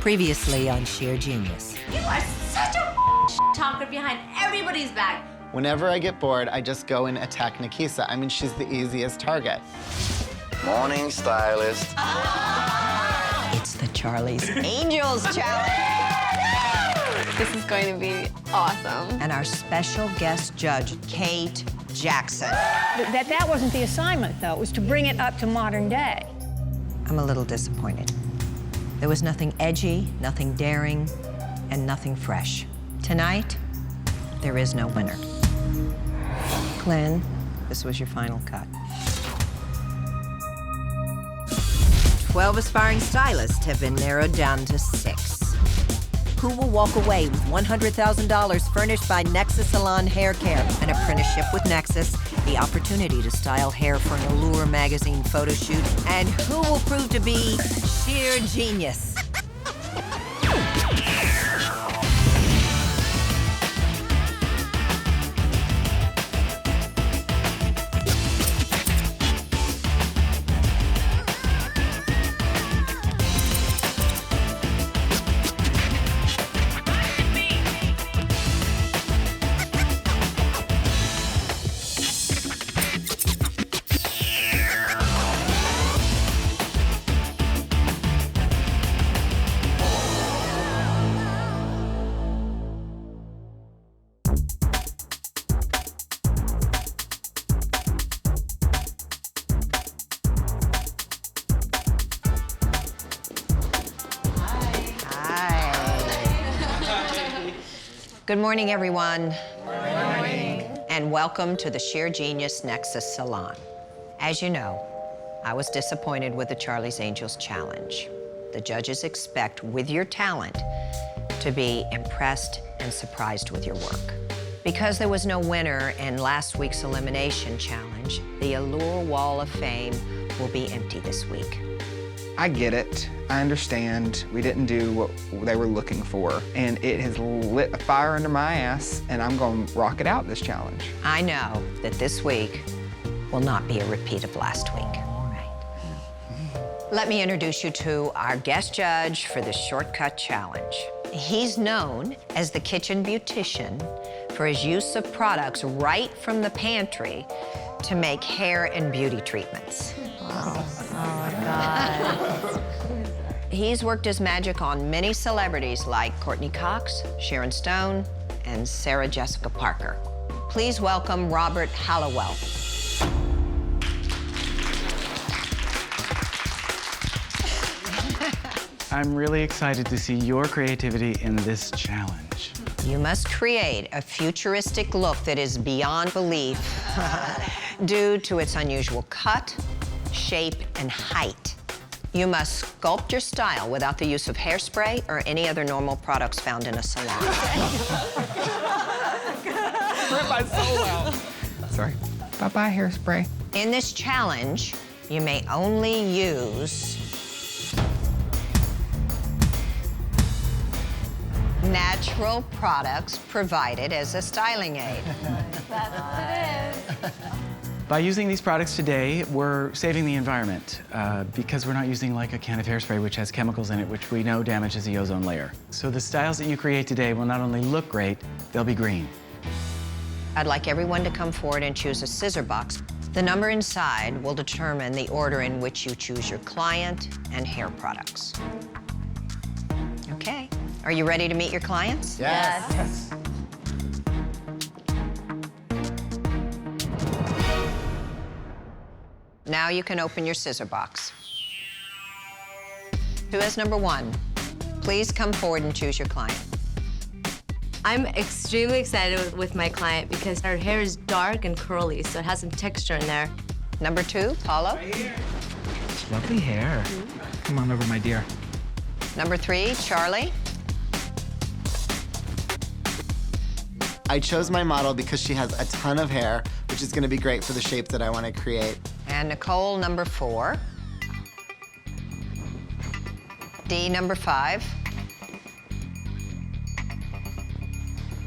Previously on Sheer Genius. You are such a talker behind everybody's back. Whenever I get bored, I just go and attack Nikisa. I mean, she's the easiest target. Morning, stylist. It's the Charlie's Angels Challenge. This is going to be awesome. And our special guest judge, Kate Jackson. That wasn't the assignment, though. It was to bring it up to modern day. I'm a little disappointed. There was nothing edgy, nothing daring, and nothing fresh. Tonight, there is no winner. Glenn, this was your final cut. 12 aspiring stylists have been narrowed down to 6. Who will walk away with $100,000 furnished by Nexus Salon Hair Care, an apprenticeship with Nexus, the opportunity to style hair for an Allure magazine photo shoot, and who will prove to be sheer genius? Good morning, everyone. Good morning. And welcome to the Sheer Genius Nexus Salon. As you know, I was disappointed with the Charlie's Angels Challenge. The judges expect, with your talent, to be impressed and surprised with your work. Because there was no winner in last week's Elimination Challenge, the Allure Wall of Fame will be empty this week. I get it. I understand. We didn't do what they were looking for, and it has lit a fire under my ass, and I'm going to rock it out this challenge. I know that this week will not be a repeat of last week. All right. Let me introduce you to our guest judge for the Shortcut Challenge. He's known as the kitchen beautician for his use of products right from the pantry to make hair and beauty treatments. Wow. Oh my God. He's worked his magic on many celebrities like Courtney Cox, Sharon Stone, and Sarah Jessica Parker. Please welcome Robert Hallowell. I'm really excited to see your creativity in this challenge. You must create a futuristic look that is beyond belief due to its unusual cut, shape, and height. You must sculpt your style without the use of hairspray or any other normal products found in a salon. Rip my soul out. Sorry. Bye-bye, hairspray. In this challenge, you may only use natural products provided as a styling aid. That's what it is. By using these products today, we're saving the environment because we're not using like a can of hairspray which has chemicals in it which we know damages the ozone layer. So the styles that you create today will not only look great, they'll be green. I'd like everyone to come forward and choose a scissor box. The number inside will determine the order in which you choose your client and hair products. Okay, are you ready to meet your clients? Yes. Yes. Now you can open your scissor box. Who has number 1? Please come forward and choose your client. I'm extremely excited with my client because her hair is dark and curly, so it has some texture in there. Number 2, Paula. Lovely hair. Come on over, my dear. Number 3, Charlie. I chose my model because she has a ton of hair, which is going to be great for the shape that I want to create. And Nicole, number 4. Dee, number 5.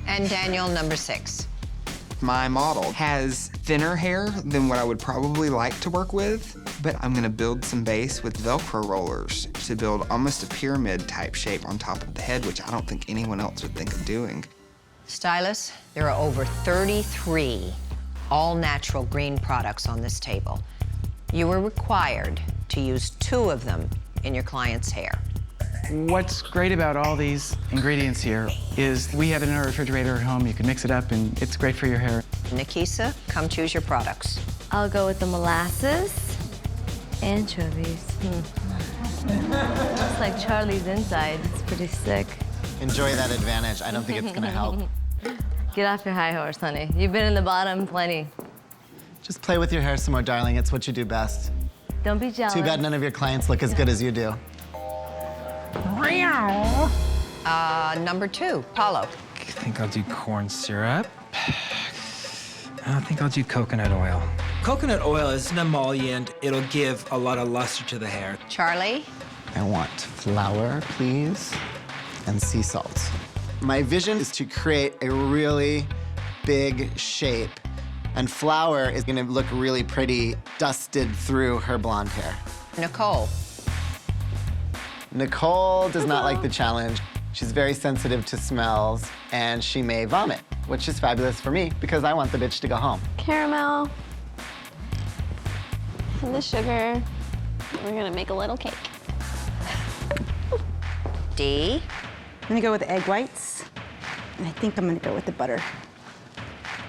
And Daniel, number 6. My model has thinner hair than what I would probably like to work with, but I'm gonna build some base with Velcro rollers to build almost a pyramid type shape on top of the head, which I don't think anyone else would think of doing. Stylists, there are over 33 all-natural green products on this table. You are required to use 2 of them in your client's hair. What's great about all these ingredients here is we have it in our refrigerator at home. You can mix it up, and it's great for your hair. Nikisa, come choose your products. I'll go with the molasses, anchovies. Looks like Charlie's inside. It's pretty sick. Enjoy that advantage. I don't think it's gonna help. Get off your high horse, honey. You've been in the bottom plenty. Just play with your hair some more, darling. It's what you do best. Don't be jealous. Too bad none of your clients look as good as you do. Number 2, Paulo. I think I'll do corn syrup. I think I'll do coconut oil. Coconut oil is an emollient. It'll give a lot of luster to the hair. Charlie. I want flour, please, and sea salt. My vision is to create a really big shape, and flour is gonna look really pretty dusted through her blonde hair. Nicole. Nicole does not like the challenge. She's very sensitive to smells, and she may vomit, which is fabulous for me because I want the bitch to go home. Caramel. And the sugar. We're gonna make a little cake. D. I'm gonna go with egg whites, and I think I'm gonna go with the butter.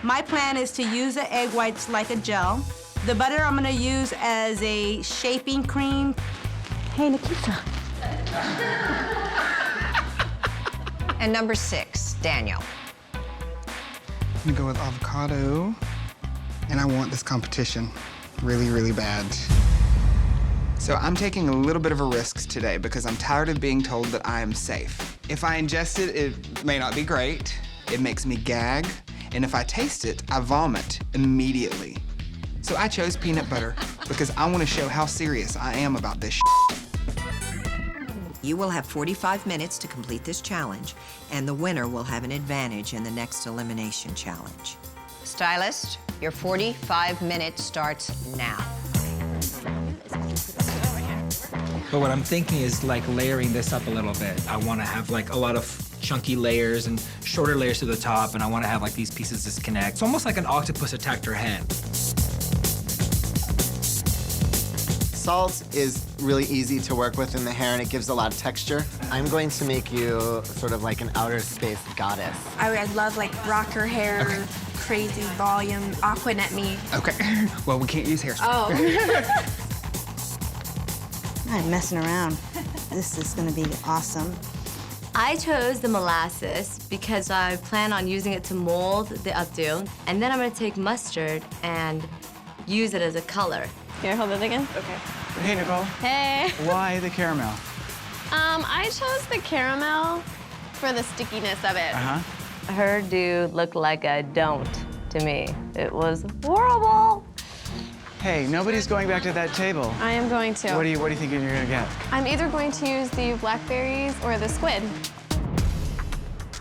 My plan is to use the egg whites like a gel. The butter I'm gonna use as a shaping cream. Hey, Nikisa. And number 6, Daniel. I'm gonna go with avocado, and I want this competition really, really bad. So I'm taking a little bit of a risk today because I'm tired of being told that I am safe. If I ingest it, it may not be great. It makes me gag, and if I taste it, I vomit immediately. So I chose peanut butter because I want to show how serious I am about this shit. You will have 45 minutes to complete this challenge, and the winner will have an advantage in the next elimination challenge. Stylist, your 45 minutes starts now. But what I'm thinking is like layering this up a little bit. I want to have like a lot of chunky layers and shorter layers to the top, and I want to have like these pieces disconnect. It's almost like an octopus attacked her head. Salt is really easy to work with in the hair, and it gives a lot of texture. I'm going to make you sort of like an outer space goddess. I love like rocker hair, Okay. crazy volume, Aquanet me. Okay, well, we can't use hairspray. Oh. I'm messing around. This is gonna be awesome. I chose the molasses because I plan on using it to mold the updo, and then I'm gonna take mustard and use it as a color. Here, hold it again. Okay. Hey, Nicole. Hey. Why the caramel? I chose the caramel for the stickiness of it. Uh-huh. Her dude looked like a don't to me. It was horrible. Hey, nobody's going back to that table. I am going to. What do you think you're gonna get? I'm either going to use the blackberries or the squid.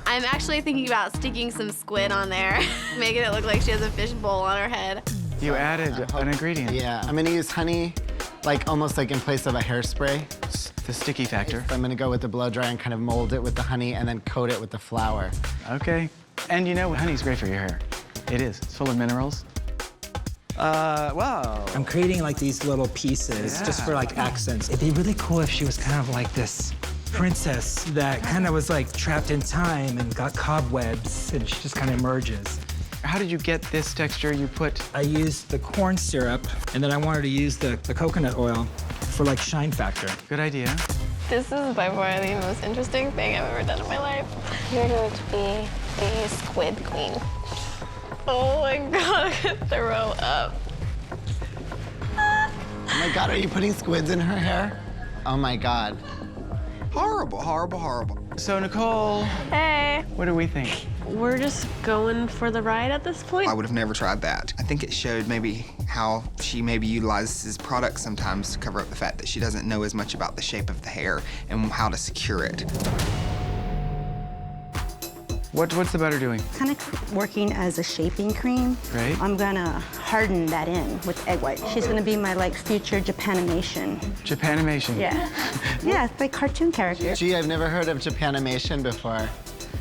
I'm actually thinking about sticking some squid on there, making it look like she has a fish bowl on her head. You added an ingredient. Yeah, I'm gonna use honey, like almost like in place of a hairspray. The sticky factor. I'm gonna go with the blow dryer and kind of mold it with the honey and then coat it with the flour. Okay. And you know, honey's great for your hair. It is. It's full of minerals. Wow. I'm creating like these little pieces just for like accents. It'd be really cool if she was kind of like this princess that kind of was like trapped in time and got cobwebs, and she just kind of emerges. How did you get this texture you put? I used the corn syrup, and then I wanted to use the coconut oil for like shine factor. Good idea. This is by far the most interesting thing I've ever done in my life. You're going to be the squid queen. Oh my God, I could throw up. Oh my God, are you putting squids in her hair? Oh my God. Horrible, horrible, horrible. So, Nicole, Hey. what do we think? We're just going for the ride at this point. I would have never tried that. I think it showed maybe how she maybe utilizes products sometimes to cover up the fact that she doesn't know as much about the shape of the hair and how to secure it. What's the butter doing? Kind of working as a shaping cream. Right. I'm gonna harden that in with egg white. She's gonna be my like future Japanimation. Japanimation. Yeah. Yeah, it's like cartoon character. Gee, I've never heard of Japanimation before.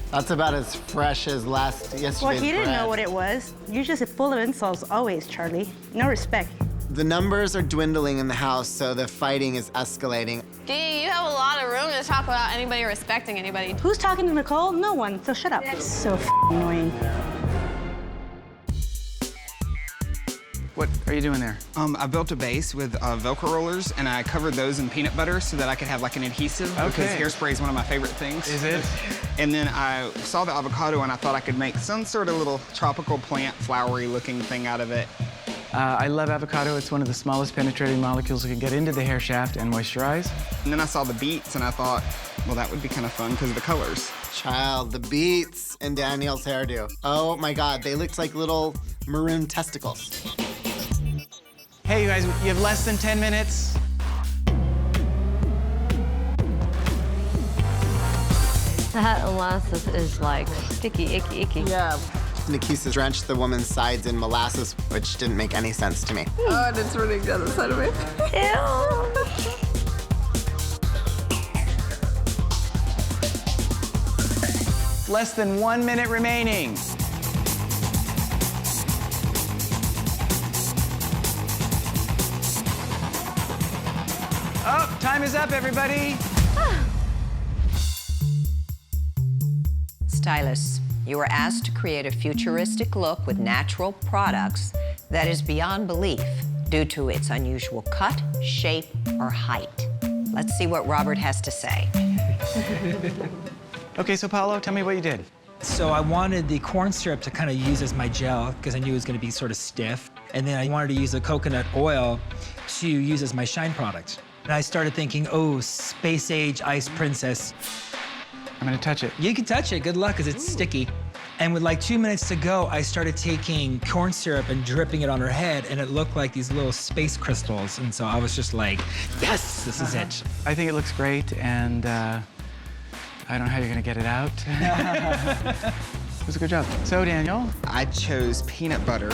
That's about as fresh as yesterday's Well, he didn't bread. know what it was. You're just full of insults always, Charlie. No respect. The numbers are dwindling in the house, so the fighting is escalating. Dee, you have a lot of room to talk about anybody respecting anybody. Who's talking to Nicole? No one, so shut up. So annoying. What are you doing there? I built a base with Velcro rollers, and I covered those in peanut butter so that I could have like an adhesive. Because hairspray is one of my favorite things. Is it? And then I saw the avocado, and I thought I could make some sort of little tropical plant, flowery-looking thing out of it. I love avocado. It's one of the smallest penetrating molecules that can get into the hair shaft and moisturize. And then I saw the beets, and I thought, well, that would be kind of fun because of the colors. Child, the beets in Danielle's hairdo. Oh my God, they looked like little maroon testicles. Hey, you guys, you have less than 10 minutes. That molasses is like sticky, icky. Yeah. Nikisa drenched the woman's sides in molasses, which didn't make any sense to me. Oh, and it's running down the side of me. Less than 1 minute remaining. Oh, time is up, everybody. Stylists, you were asked to create a futuristic look with natural products that is beyond belief due to its unusual cut, shape, or height. Let's see what Robert has to say. Okay, so Paolo, tell me what you did. So I wanted the corn syrup to kind of use as my gel because I knew it was going to be sort of stiff. And then I wanted to use the coconut oil to use as my shine product. And I started thinking, oh, space age ice princess. I'm gonna touch it. You can touch it, good luck, because it's sticky. And with like 2 minutes to go, I started taking corn syrup and dripping it on her head, and it looked like these little space crystals. And so I was just like, yes, this is it. I think it looks great, and I don't know how you're gonna get it out. It was a good job. So, Daniel? I chose peanut butter,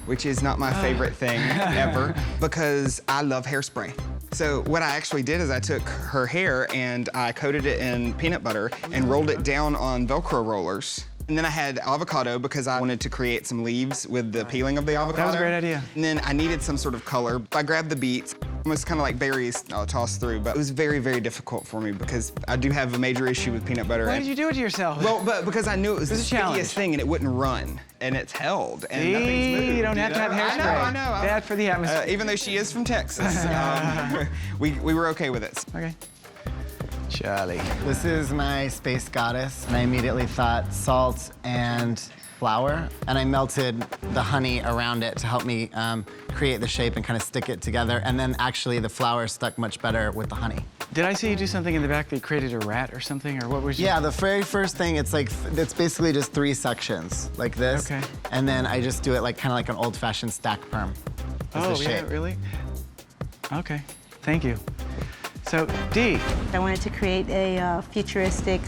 which is not my favorite thing ever, because I love hairspray. So what I actually did is I took her hair and I coated it in peanut butter and rolled it down on Velcro rollers. And then I had avocado because I wanted to create some leaves with the peeling of the avocado. That was a great idea. And then I needed some sort of color. I grabbed the beets. It was kind of like berries tossed through, but it was very, very difficult for me because I do have a major issue with peanut butter. Why did you do it to yourself? Well, but because I knew it was the challenge. stickiest thing and it wouldn't run. And it's held, and See? nothing's moved. You don't have to have hairspray. I know. Bad for the atmosphere. Even though she is from Texas, we were okay with it. Okay. Charlie. This is my space goddess, and I immediately thought salt and flour, and I melted the honey around it to help me create the shape and kind of stick it together, and then actually the flour stuck much better with the honey. Did I see you do something in the back that created a rat or something, or what was you? Yeah, the very first thing, it's basically just 3 sections, like this. Okay. And then I just do it like kind of like an old-fashioned stack perm. Oh, yeah, really? Okay, thank you. So, Dee. I wanted to create a futuristic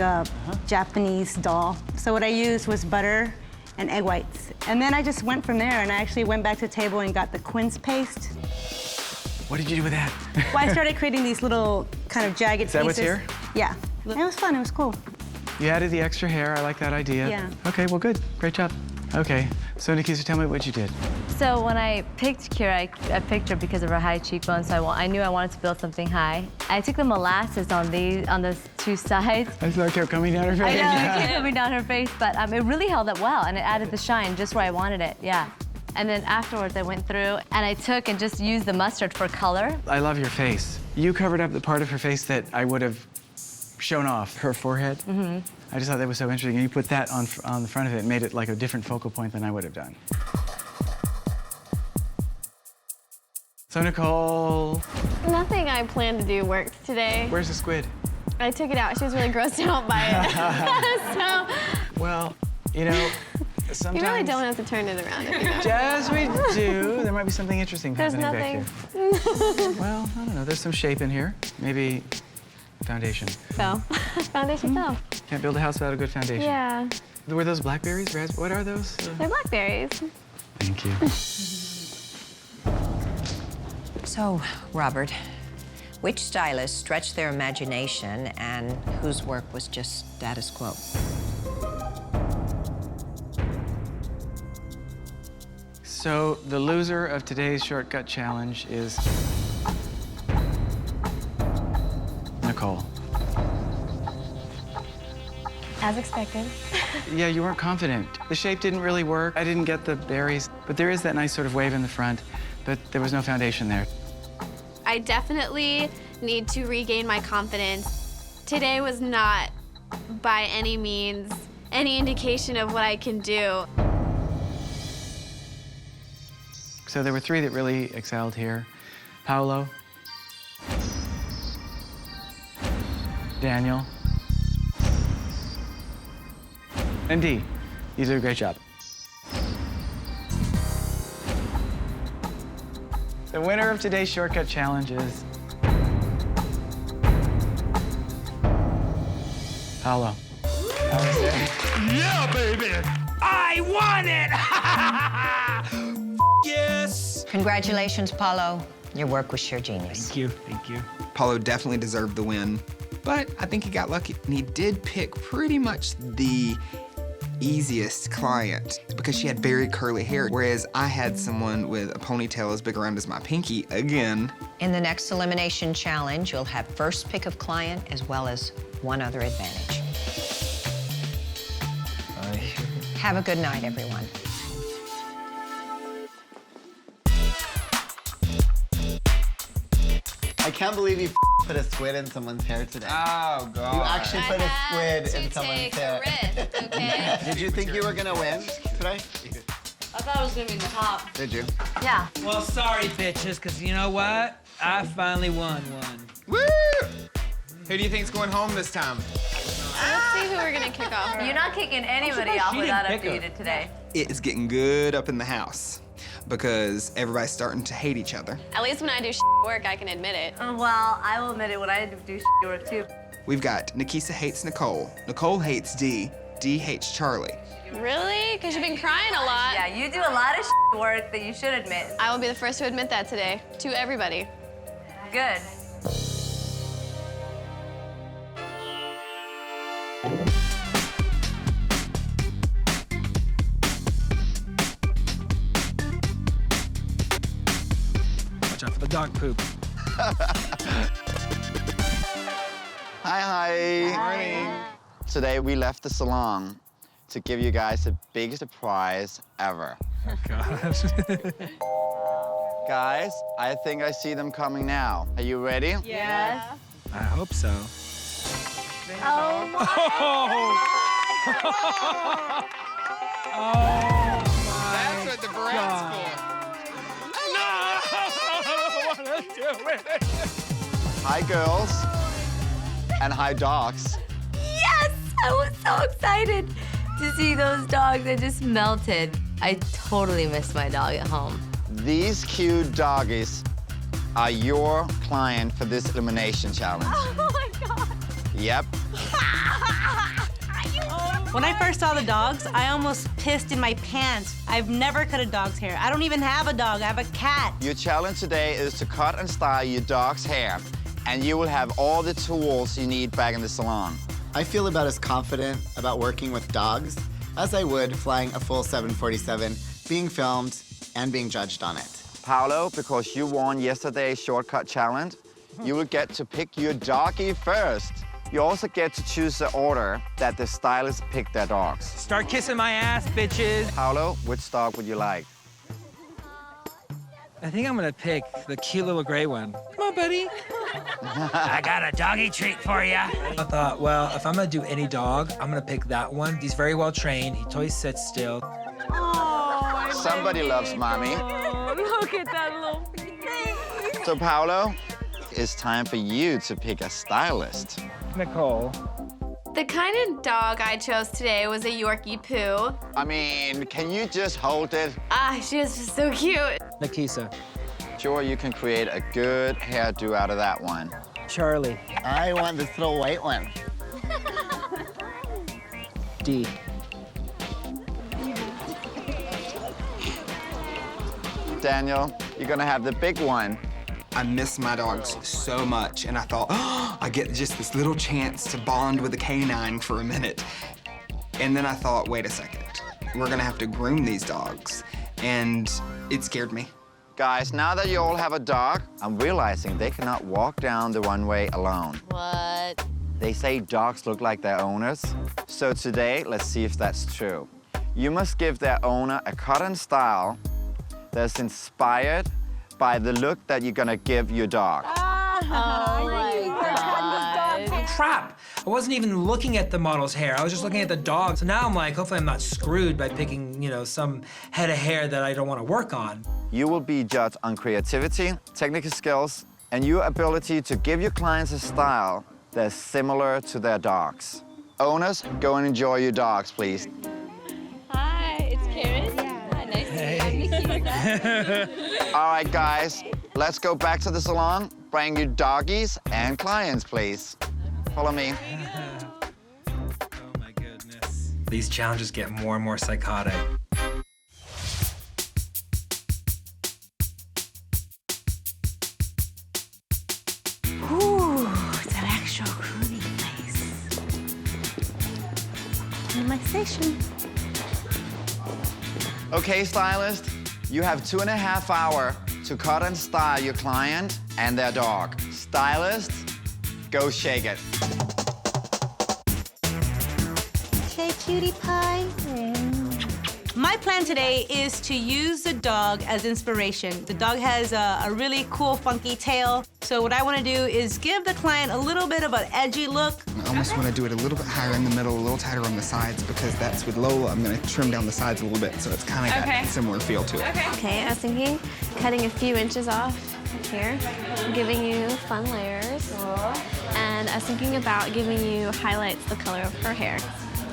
Japanese doll. So what I used was butter and egg whites. And then I just went from there, and I actually went back to the table and got the quince paste. What did you do with that? Well, I started creating these little kind of jagged pieces. Is that what's here? Yeah. It was fun, it was cool. You added the extra hair. I like that idea. Yeah. Okay, well, good. Great job. Okay, so Nikisa, tell me what you did. So when I picked Kira, I picked her because of her high cheekbones, so I knew I wanted to build something high. I took the molasses on the 2 sides. I thought it kept coming down her face. I know, it kept coming down her face, but it really held up well, and it added the shine just where I wanted it, yeah. And then afterwards, I went through, and I took and just used the mustard for color. I love your face. You covered up the part of her face that I would have shown off, her forehead. Mm-hmm. I just thought that was so interesting. And you put that on the front of it and made it like a different focal point than I would have done. So, Nicole. Nothing I planned to do worked today. Where's the squid? I took it out. She was really grossed out by it. So. Well, you know, sometimes. You really don't have to turn it around. If you don't. Yes, we do. There might be something interesting happening back here. There's nothing. Well, I don't know. There's some shape in here. Maybe foundation. Fell. Foundation fell. Can't build a house without a good foundation. Yeah. Were those blackberries? What are those? They're blackberries. Thank you. So, Robert, which stylists stretched their imagination and whose work was just status quo? So, the loser of today's shortcut challenge is Nicole. As expected. Yeah, you weren't confident. The shape didn't really work. I didn't get the berries, but there is that nice sort of wave in the front, but there was no foundation there. I definitely need to regain my confidence. Today was not, by any means, any indication of what I can do. So there were three that really excelled here. Paolo, Daniel, and Dee. You did a great job. The winner of today's shortcut challenge is Paolo. Yeah, baby! I won it! Yes! Congratulations, Paolo. Your work was sheer genius. Thank you, thank you. Paulo definitely deserved the win, but I think he got lucky. And he did pick pretty much the easiest client because she had very curly hair, whereas I had someone with a ponytail as big around as my pinky again. In the next elimination challenge, you'll have first pick of client as well as one other advantage. Have a good night, everyone. I can't believe you put a squid in someone's hair today. Oh, God. You actually put a squid in someone's take hair. a risk, okay? Did you think you were gonna win today? I thought it was gonna be in the top. Did you? Yeah. Well, sorry, bitches, because you know what? I finally won one. Woo! Who do you think's going home this time? Let's see who we're gonna kick off. You're not kicking anybody off she without didn't a pick her. beat it today. It is getting good up in the house because everybody's starting to hate each other. At least when I do work, I can admit it. Well, I will admit it when I do work too. We've got Nikisa hates Nicole, Nicole hates Dee, Dee hates Charlie. Really? Because you've been crying a lot. Yeah, you do a lot of work that you should admit. I will be the first to admit that today, to everybody. Good. Watch out for the dog poop. Hi. Morning. Today we left the salon to give you guys the biggest surprise ever. Oh, gosh. Guys, I think I see them coming now. Are you ready? Yes. I hope so. Oh my That's what the brand's for. No! I want to do it. Hi, girls. And hi, dogs. Yes! I was so excited to see those dogs. They just melted. I totally missed my dog at home. These cute doggies are your client for this elimination challenge. Oh my God. Yep. When I first saw the dogs, I almost pissed in my pants. I've never cut a dog's hair. I don't even have a dog, I have a cat. Your challenge today is to cut and style your dog's hair, and you will have all the tools you need back in the salon. I feel about as confident about working with dogs as I would flying a full 747, being filmed, and being judged on it. Paolo, because you won yesterday's shortcut challenge, you will get to pick your doggy first. You also get to choose the order that the stylists pick their dogs. Start kissing my ass, bitches. Paolo, which dog would you like? I think I'm gonna pick the cute little gray one. Come on, buddy. I got a doggy treat for you. I thought, well, if I'm gonna do any dog, I'm gonna pick that one. He's very well trained. He totally sits still. Oh, Somebody loves mommy. look at that little face. So, Paolo, it's time for you to pick a stylist. Nicole. The kind of dog I chose today was a Yorkie poo. I mean, can you just hold it? Ah, she is just so cute. Nikisa. Sure, you can create a good hairdo out of that one. Charlie. I want this little white one. HD. Daniel, you're gonna have the big one. I miss my dogs so much, and I thought, oh, I get just this little chance to bond with a canine for a minute. And then I thought, wait a second, we're gonna have to groom these dogs. And it scared me. Guys, now that you all have a dog, I'm realizing they cannot walk down the runway alone. What? They say dogs look like their owners. So today, let's see if that's true. You must give their owner a cut and style that's inspired by the look that you're gonna give your dog. Oh my God. Crap! I wasn't even looking at the model's hair. I was just looking at the dog. So now I'm like, hopefully I'm not screwed by picking, you know, some head of hair that I don't want to work on. You will be judged on creativity, technical skills, and your ability to give your clients a style that's similar to their dogs. Owners, go and enjoy your dogs, please. Hi, it's Karen. Hi, nice to meet you. All right, guys, let's go back to the salon. Bring your doggies and clients, please. Follow me. Oh my goodness. These challenges get more and more psychotic. Ooh, that actual grooming place. In my station. Okay, stylist, you have 2.5 hours to cut and style your client and their dog. Stylist, go shake it. Okay, cutie pie. My plan today is to use the dog as inspiration. The dog has a really cool, funky tail. So what I want to do is give the client a little bit of an edgy look. I almost want to do it a little bit higher in the middle, a little tighter on the sides, because that's with Lola. I'm going to trim down the sides a little bit, so it's kind of got a similar feel to it. Okay, I was thinking cutting a few inches off here, giving you fun layers. And I was thinking about giving you highlights the color of her hair.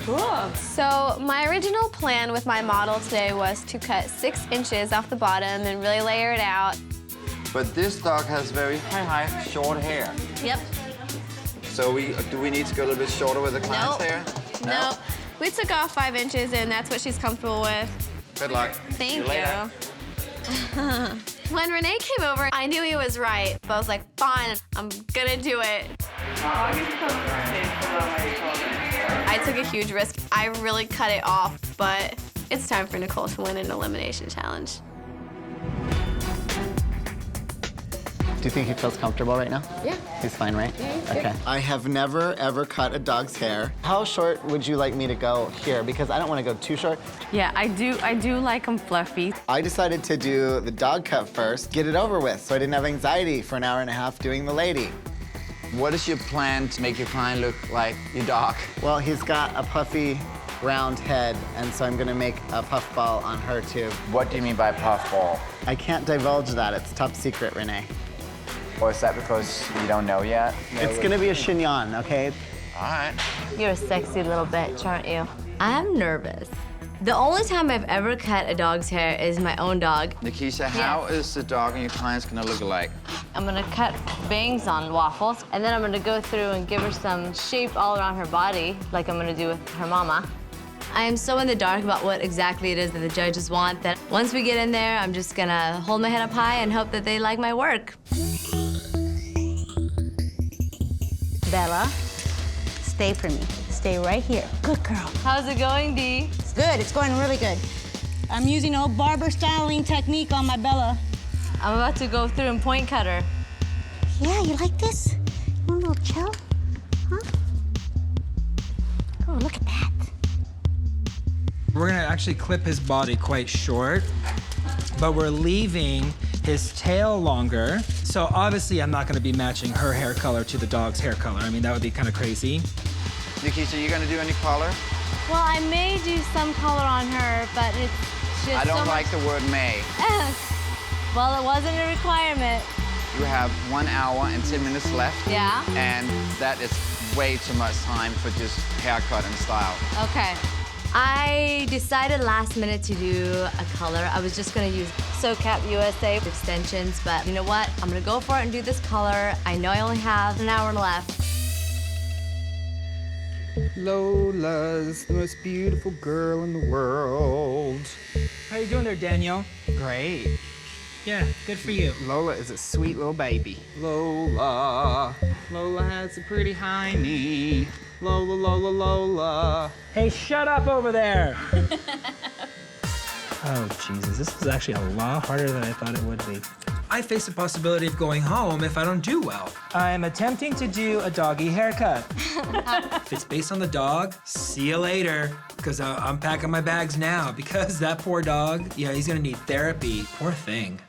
Cool. So my original plan with my model today was to cut 6 inches off the bottom and really layer it out. But this dog has very high, short hair. Yep. So do we need to go a little bit shorter with the client's hair? Nope. We took off 5 inches, and that's what she's comfortable with. Good luck. Thank See you later. When Renee came over, I knew he was right, but I was like, fine, I'm gonna do it. I took a huge risk. I really cut it off, but it's time for Nicole to win an elimination challenge. Do you think he feels comfortable right now? Yeah. He's fine, right? Yeah, Okay. I have never, ever cut a dog's hair. How short would you like me to go here? Because I don't want to go too short. Yeah, I do like them fluffy. I decided to do the dog cut first, get it over with, so I didn't have anxiety for an hour and a half doing the lady. What is your plan to make your client look like your dog? Well, he's got a puffy, round head, and so I'm gonna make a puff ball on her too. What do you mean by puff ball? I can't divulge that. It's top secret, Renee. Or is that because you don't know yet? It's gonna be a chignon, okay? All right. You're a sexy little bitch, aren't you? I'm nervous. The only time I've ever cut a dog's hair is my own dog. Nikisha, how is the dog and your client's gonna look alike? I'm gonna cut bangs on Waffles, and then I'm gonna go through and give her some shape all around her body, like I'm gonna do with her mama. I am so in the dark about what exactly it is that the judges want that once we get in there, I'm just gonna hold my head up high and hope that they like my work. Bella, stay for me. Stay right here. Good girl. How's it going, Dee? It's good. It's going really good. I'm using old barber styling technique on my Bella. I'm about to go through and point cut her. Yeah, you like this? You want a little chill? Huh? Oh, look at that. We're gonna actually clip his body quite short, but we're leaving his tail longer. So obviously I'm not gonna be matching her hair color to the dog's hair color. I mean, that would be kind of crazy. Nikisha, you gonna do any color? Well, I may do some color on her, but it's just I don't so like the word may. Well, it wasn't a requirement. You have 1 hour and 10 minutes left. Yeah? And that is way too much time for just haircut and style. Okay. I decided last minute to do a color. I was just gonna use SoCap USA extensions, but you know what? I'm gonna go for it and do this color. I know I only have an hour left. Lola's the most beautiful girl in the world. How you doing there, Daniel? Great. Yeah, good for you. Lola is a sweet little baby. Lola. Lola has a pretty hiney. Lola, Lola, Lola. Hey, shut up over there! Oh, Jesus, this is actually a lot harder than I thought it would be. I face the possibility of going home if I don't do well. I'm attempting to do a doggy haircut. If it's based on the dog, see you later. Because I'm packing my bags now, because that poor dog, yeah, he's gonna need therapy. Poor thing.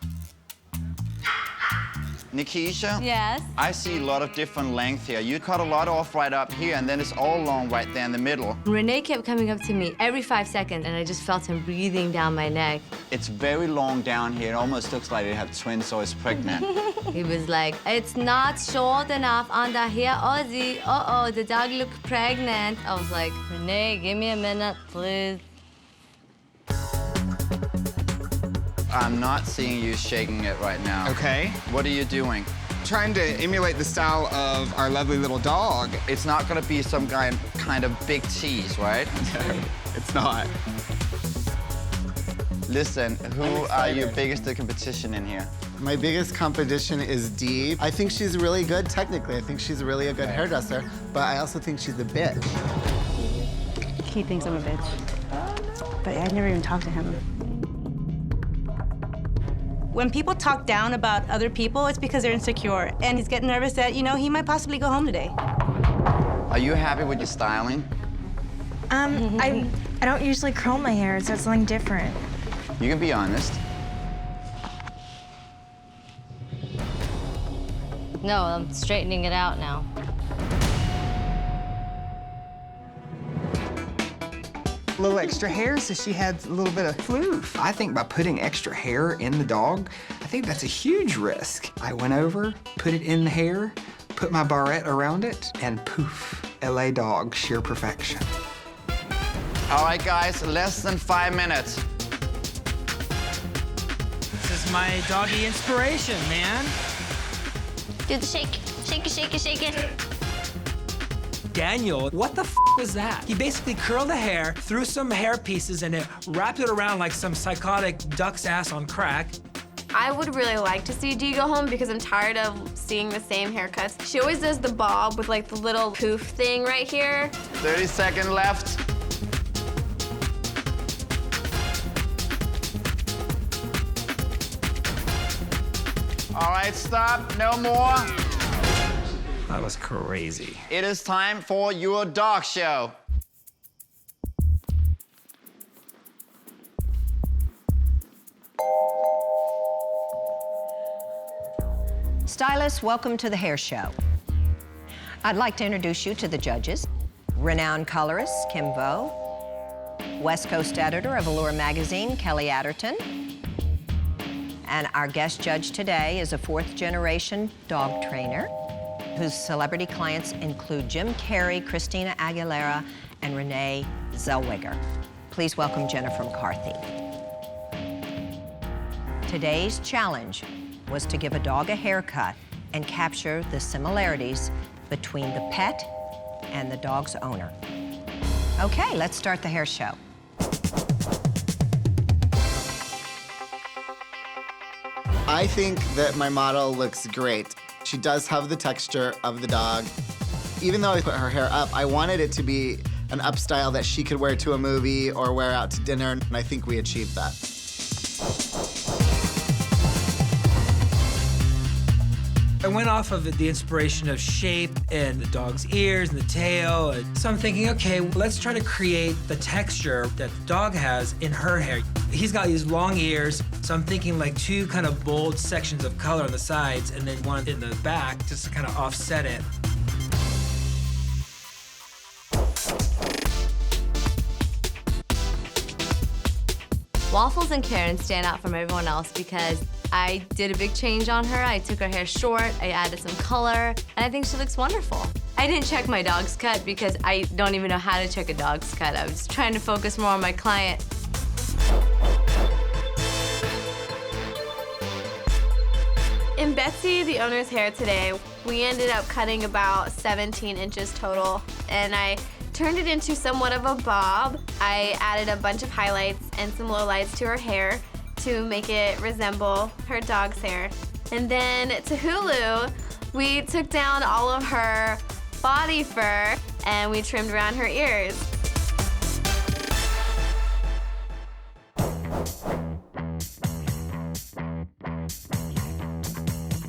Nikisha? Yes? I see a lot of different length here. You cut a lot off right up here, and then it's all long right there in the middle. Renee kept coming up to me every 5 seconds, and I just felt him breathing down my neck. It's very long down here. It almost looks like they have twins, so it's pregnant. He was like, it's not short enough under here, Ozzy. Uh-oh, the dog looked pregnant. I was like, Renee, give me a minute, please. I'm not seeing you shaking it right now. Okay. What are you doing? Trying to emulate the style of our lovely little dog. It's not gonna be some kind of big tease, right? No, it's not. Listen, who are your biggest competition in here? My biggest competition is Dee. I think she's really good technically. I think she's really a good hairdresser, but I also think she's a bitch. He thinks I'm a bitch. But I never even talked to him. When people talk down about other people, it's because they're insecure. And he's getting nervous that, you know, he might possibly go home today. Are you happy with your styling? I don't usually curl my hair, so it's something different. You can be honest. No, I'm straightening it out now. A little extra hair, so she had a little bit of floof. I think by putting extra hair in the dog, I think that's a huge risk. I went over, put it in the hair, put my barrette around it, and poof, LA dog, sheer perfection. All right, guys, less than 5 minutes. This is my doggy inspiration, man. Do the shake. Shake it, shake it, shake it. Daniel, what the f was that? He basically curled the hair, threw some hair pieces in it, wrapped it around like some psychotic duck's ass on crack. I would really like to see Dee go home because I'm tired of seeing the same haircuts. She always does the bob with like the little poof thing right here. 30 seconds left. All right, stop, no more. That was crazy. It is time for your dog show. Stylists, welcome to the hair show. I'd like to introduce you to the judges. Renowned colorist, Kim Vo. West Coast editor of Allure magazine, Kelly Adderton. And our guest judge today is a fourth-generation dog trainer whose celebrity clients include Jim Carrey, Christina Aguilera, and Renee Zellweger. Please welcome Jennifer McCarthy. Today's challenge was to give a dog a haircut and capture the similarities between the pet and the dog's owner. Okay, let's start the hair show. I think that my model looks great. She does have the texture of the dog. Even though I put her hair up, I wanted it to be an up style that she could wear to a movie or wear out to dinner, and I think we achieved that. I went off of the inspiration of shape and the dog's ears and the tail. And so I'm thinking, okay, let's try to create the texture that the dog has in her hair. He's got these long ears, so I'm thinking like two kind of bold sections of color on the sides and then one in the back just to kind of offset it. Waffles and Karen stand out from everyone else because I did a big change on her. I took her hair short, I added some color, and I think she looks wonderful. I didn't check my dog's cut because I don't even know how to check a dog's cut. I was trying to focus more on my client. In Betsy, the owner's hair today, we ended up cutting about 17 inches total, and I turned it into somewhat of a bob. I added a bunch of highlights and some lowlights to her hair to make it resemble her dog's hair. And then to Hulu, we took down all of her body fur and we trimmed around her ears.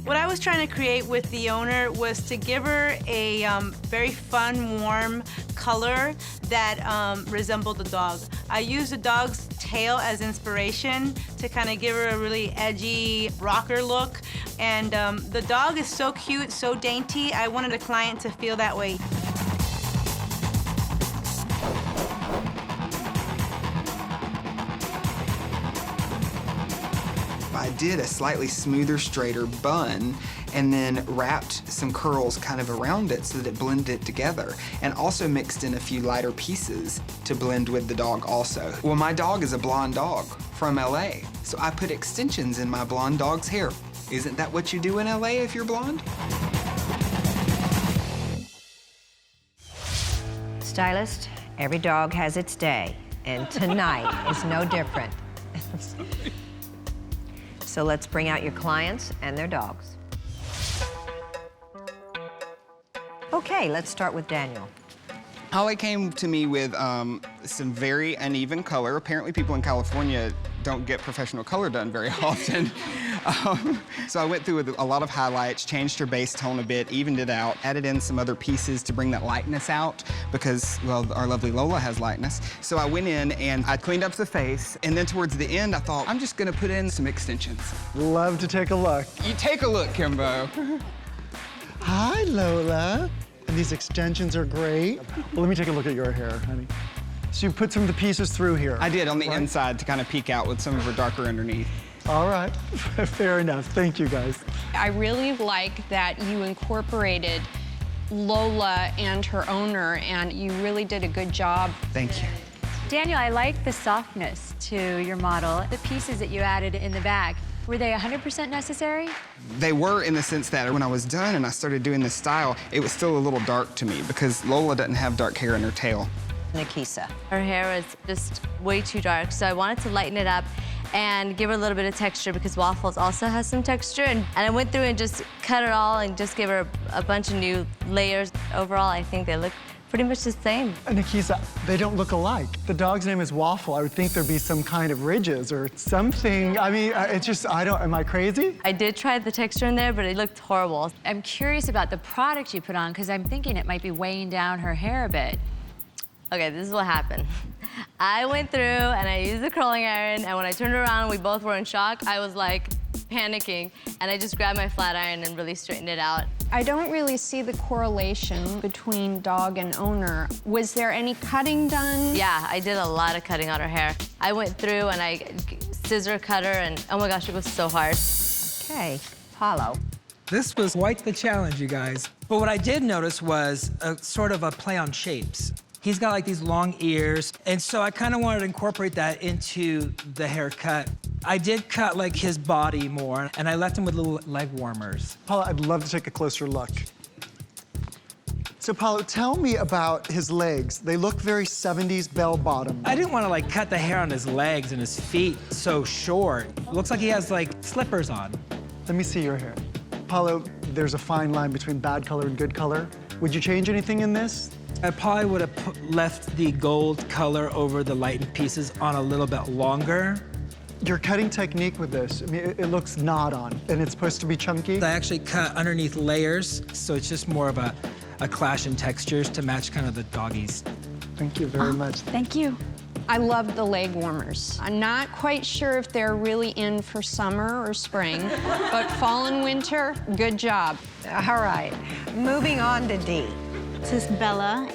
What I was trying to create with the owner was to give her a very fun, warm color that resembled the dog. I used the dog's tail as inspiration to kind of give her a really edgy rocker look. And the dog is so cute, so dainty, I wanted a client to feel that way. I did a slightly smoother, straighter bun and then wrapped some curls kind of around it so that it blended together, and also mixed in a few lighter pieces to blend with the dog also. Well, my dog is a blonde dog from LA, so I put extensions in my blonde dog's hair. Isn't that what you do in LA if you're blonde? Stylist, every dog has its day, and tonight is no different. So let's bring out your clients and their dogs. Okay, let's start with Daniel. Holly came to me with some very uneven color. Apparently people in California don't get professional color done very often. So I went through with a lot of highlights, changed her base tone a bit, evened it out, added in some other pieces to bring that lightness out because, well, our lovely Lola has lightness. So I went in and I cleaned up the face, and then towards the end I thought, I'm just gonna put in some extensions. Love to take a look. You take a look, Kimbo. Hi, Lola. And these extensions are great. Well, let me take a look at your hair, honey. So you put some of the pieces through here. I did on the inside to kind of peek out with some of her darker underneath. All right, fair enough. Thank you, guys. I really like that you incorporated Lola and her owner, and you really did a good job. Thank you. Daniel, I like the softness to your model. The pieces that you added in the back, were they 100% necessary? They were, in the sense that when I was done and I started doing this style, it was still a little dark to me because Lola doesn't have dark hair in her tail. Nikisa. Her hair was just way too dark, so I wanted to lighten it up and give her a little bit of texture because Waffles also has some texture. And I went through and just cut it all and just gave her a bunch of new layers. Overall, I think they look pretty much the same. Nikisa, they don't look alike. The dog's name is Waffle. I would think there'd be some kind of ridges or something. I mean, it's just, am I crazy? I did try the texture in there, but it looked horrible. I'm curious about the product you put on because I'm thinking it might be weighing down her hair a bit. Okay, this is what happened. I went through and I used the curling iron, and when I turned around and we both were in shock, I was like panicking, and I just grabbed my flat iron and really straightened it out. I don't really see the correlation between dog and owner. Was there any cutting done? Yeah, I did a lot of cutting on her hair. I went through and I scissor cut her, and oh my gosh, it was so hard. Okay, Paulo. This was quite the challenge, you guys. But what I did notice was a sort of a play on shapes. He's got like these long ears, and so I kind of wanted to incorporate that into the haircut. I did cut like his body more, and I left him with little leg warmers. Paula, I'd love to take a closer look. So Paulo, tell me about his legs. They look very 70s bell bottom. I didn't want to like cut the hair on his legs and his feet so short. Looks like he has like slippers on. Let me see your hair. Paulo, there's a fine line between bad color and good color. Would you change anything in this? I probably would have left the gold color over the lightened pieces on a little bit longer. Your cutting technique with this, I mean, it looks not on, and it's supposed to be chunky. I actually cut underneath layers, so it's just more of a clash in textures to match kind of the doggies. Thank you very much. Thank you. I love the leg warmers. I'm not quite sure if they're really in for summer or spring, but fall and winter, good job. All right, moving on to D. This is Bella,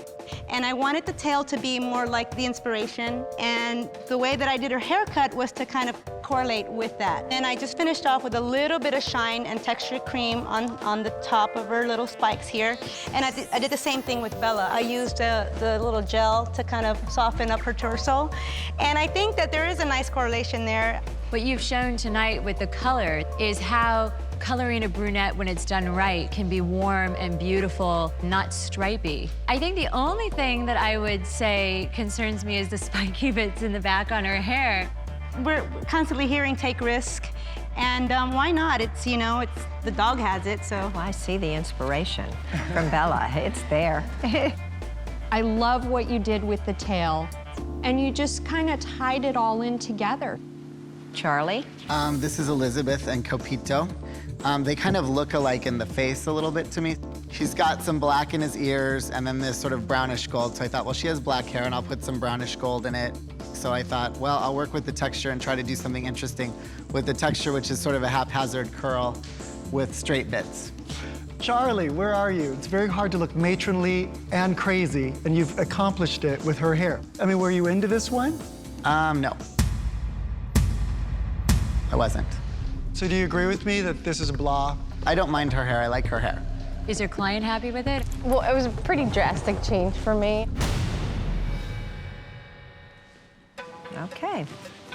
and I wanted the tail to be more like the inspiration, and the way that I did her haircut was to kind of correlate with that. And I just finished off with a little bit of shine and texture cream on the top of her little spikes here, and I did the same thing with Bella. I used the little gel to kind of soften up her torso, and I think that there is a nice correlation there. What you've shown tonight with the color is how Coloring a brunette when it's done right can be warm and beautiful, not stripy. I think the only thing that I would say concerns me is the spiky bits in the back on her hair. We're constantly hearing take risk, and why not? It's, you know, it's the dog has it, so. Well, I see the inspiration from Bella. It's there. I love what you did with the tail, and you just kind of tied it all in together. Charlie? This is Elizabeth and Copito. They kind of look alike in the face a little bit to me. She's got some black in his ears and then this sort of brownish gold. So I thought, well, she has black hair and I'll put some brownish gold in it. So I thought, well, I'll work with the texture and try to do something interesting with the texture, which is sort of a haphazard curl with straight bits. Charlie, where are you? It's very hard to look matronly and crazy, and you've accomplished it with her hair. I mean, were you into this one? No. I wasn't. So do you agree with me that this is a blah? I don't mind her hair. I like her hair. Is your client happy with it? Well, it was a pretty drastic change for me. Okay.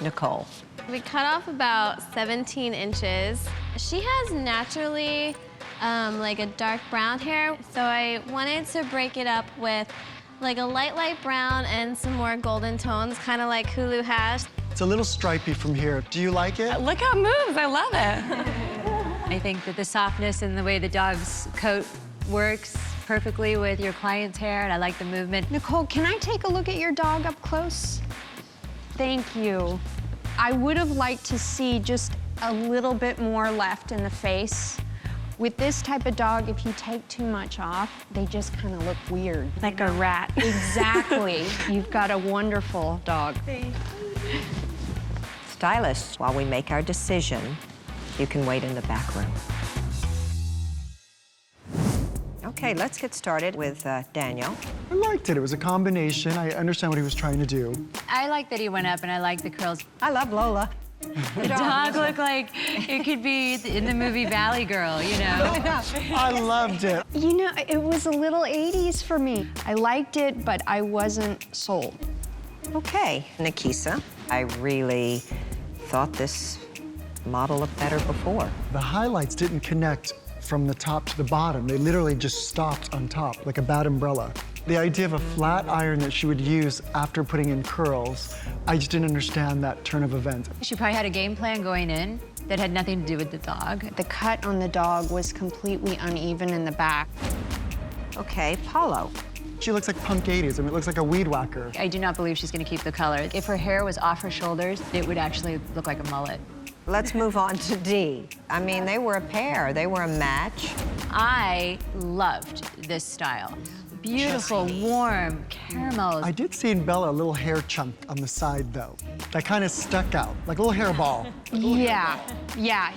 Nicole. We cut off about 17 inches. She has naturally like a dark brown hair, so I wanted to break it up with like a light brown and some more golden tones, kind of like Hulu has. It's a little stripy from here. Do you like it? Look how it moves, I love it. I think that the softness and the way the dog's coat works perfectly with your client's hair, and I like the movement. Nicole, can I take a look at your dog up close? Thank you. I would have liked to see just a little bit more left in the face. With this type of dog, if you take too much off, they just kind of look weird. Like a rat. Exactly. You've got a wonderful dog. Stylists, while we make our decision, you can wait in the back room. Okay, let's get started with Daniel. I liked it. It was a combination. I understand what he was trying to do. I like that he went up, and I like the curls. I love Lola. The dog looked like it could be in the movie Valley Girl, you know? I loved it. You know, it was a little 80s for me. I liked it, but I wasn't sold. Okay, Nikisa. I really thought this model looked better before. The highlights didn't connect from the top to the bottom. They literally just stopped on top, like a bad umbrella. The idea of a flat iron that she would use after putting in curls, I just didn't understand that turn of events. She probably had a game plan going in that had nothing to do with the dog. The cut on the dog was completely uneven in the back. Okay, Paulo. She looks like punk 80s. I mean, it looks like a weed whacker. I do not believe she's gonna keep the color. If her hair was off her shoulders, it would actually look like a mullet. Let's move on to D. I mean, they were a pair. They were a match. I loved this style. Beautiful, warm caramels. I did see in Bella a little hair chunk on the side, though. That kind of stuck out, like a little hairball. Yeah.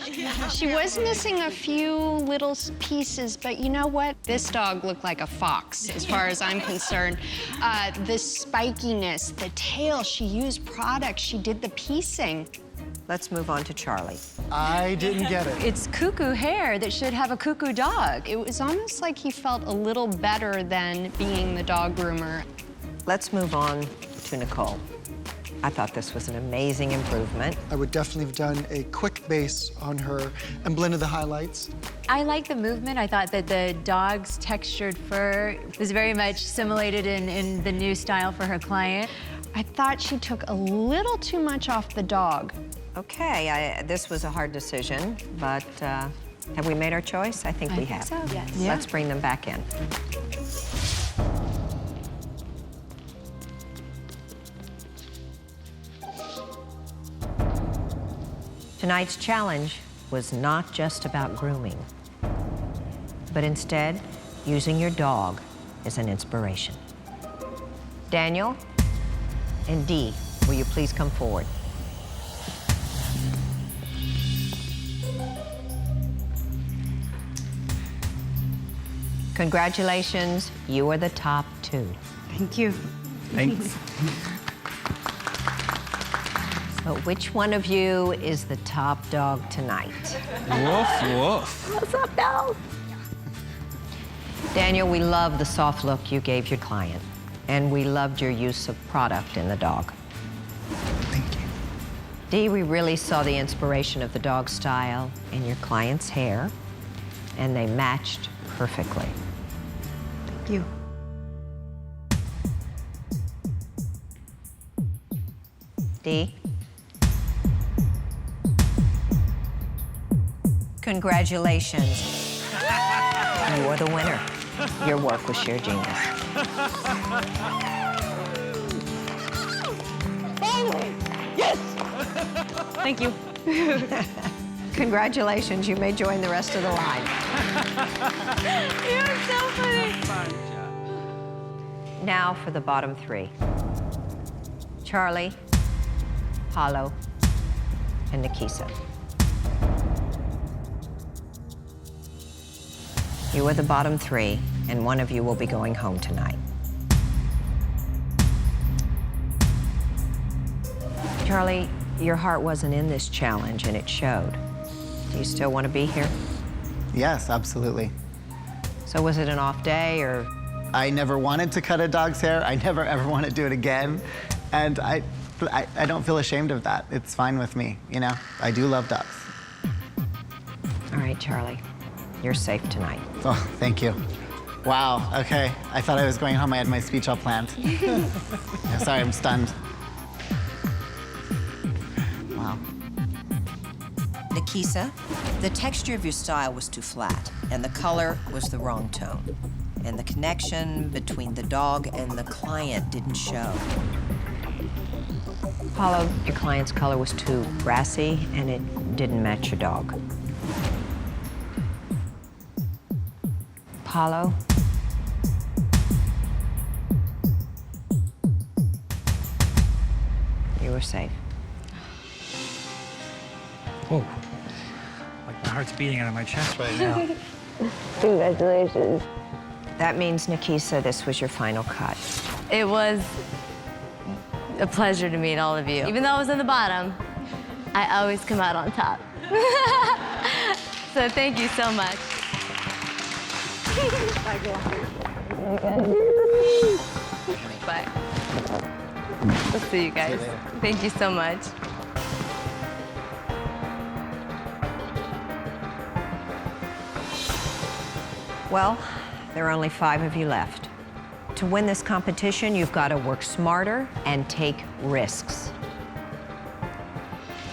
She was missing a few little pieces, but you know what? This dog looked like a fox, as far as I'm concerned. The spikiness, the tail, she used product, she did the piecing. Let's move on to Charlie. I didn't get it. It's cuckoo hair that should have a cuckoo dog. It was almost like he felt a little better than being the dog groomer. Let's move on to Nicole. I thought this was an amazing improvement. I would definitely have done a quick base on her and blended the highlights. I like the movement. I thought that the dog's textured fur was very much simulated in the new style for her client. I thought she took a little too much off the dog. Okay, this was a hard decision, but have we made our choice? I think we have. So, yes. Yeah. Let's bring them back in. Tonight's challenge was not just about grooming, but instead using your dog as an inspiration. Daniel and Dee, will you please come forward? Congratulations, you are the top two. Thank you. Thanks. So which one of you is the top dog tonight? Woof, woof. What's up, dog? Daniel, we love the soft look you gave your client, and we loved your use of product in the dog. Thank you. Dee, we really saw the inspiration of the dog style in your client's hair, and they matched perfectly. Thank you. Dee? Congratulations. You are the winner. Your work was sheer genius. Finally! Yes! Thank you. Congratulations, you may join the rest of the line. You're so funny. Now for the bottom three. Charlie, Hollow, and Nikisa. You are the bottom three, and one of you will be going home tonight. Charlie, your heart wasn't in this challenge, and it showed. Do you still want to be here? Yes, absolutely. So was it an off day, or? I never wanted to cut a dog's hair. I never, ever want to do it again. And I don't feel ashamed of that. It's fine with me, you know? I do love dogs. All right, Charlie. You're safe tonight. Oh, thank you. Wow, okay. I thought I was going home. I had my speech all planned. Sorry, I'm stunned. Wow. Nikisa, the texture of your style was too flat, and the color was the wrong tone. And the connection between the dog and the client didn't show. Hollow, your client's color was too brassy, and it didn't match your dog. Hollow. You were safe. Whoa. Like my heart's beating out of my chest right now. Congratulations. That means, Nikisa, this was your final cut. It was a pleasure to meet all of you. Even though I was in the bottom, I always come out on top. So thank you so much. Bye. We'll see you guys. Thank you so much. Well, there are only 5 of you left. To win this competition, you've got to work smarter and take risks.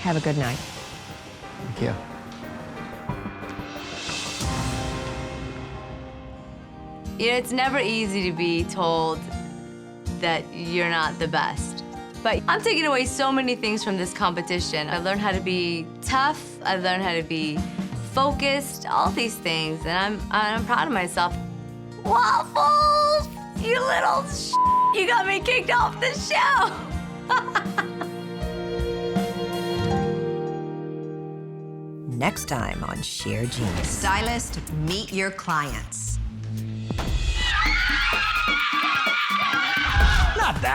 Have a good night. Thank you. You know, it's never easy to be told that you're not the best. But I'm taking away so many things from this competition. I learned how to be tough. I learned how to be focused, all these things, and I'm proud of myself. Waffles, you little you got me kicked off the show. Next time on Sheer Genius. Stylist, meet your clients.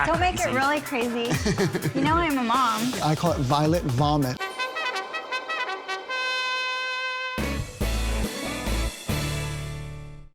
Don't make it really crazy. You know I'm a mom. I call it violet vomit.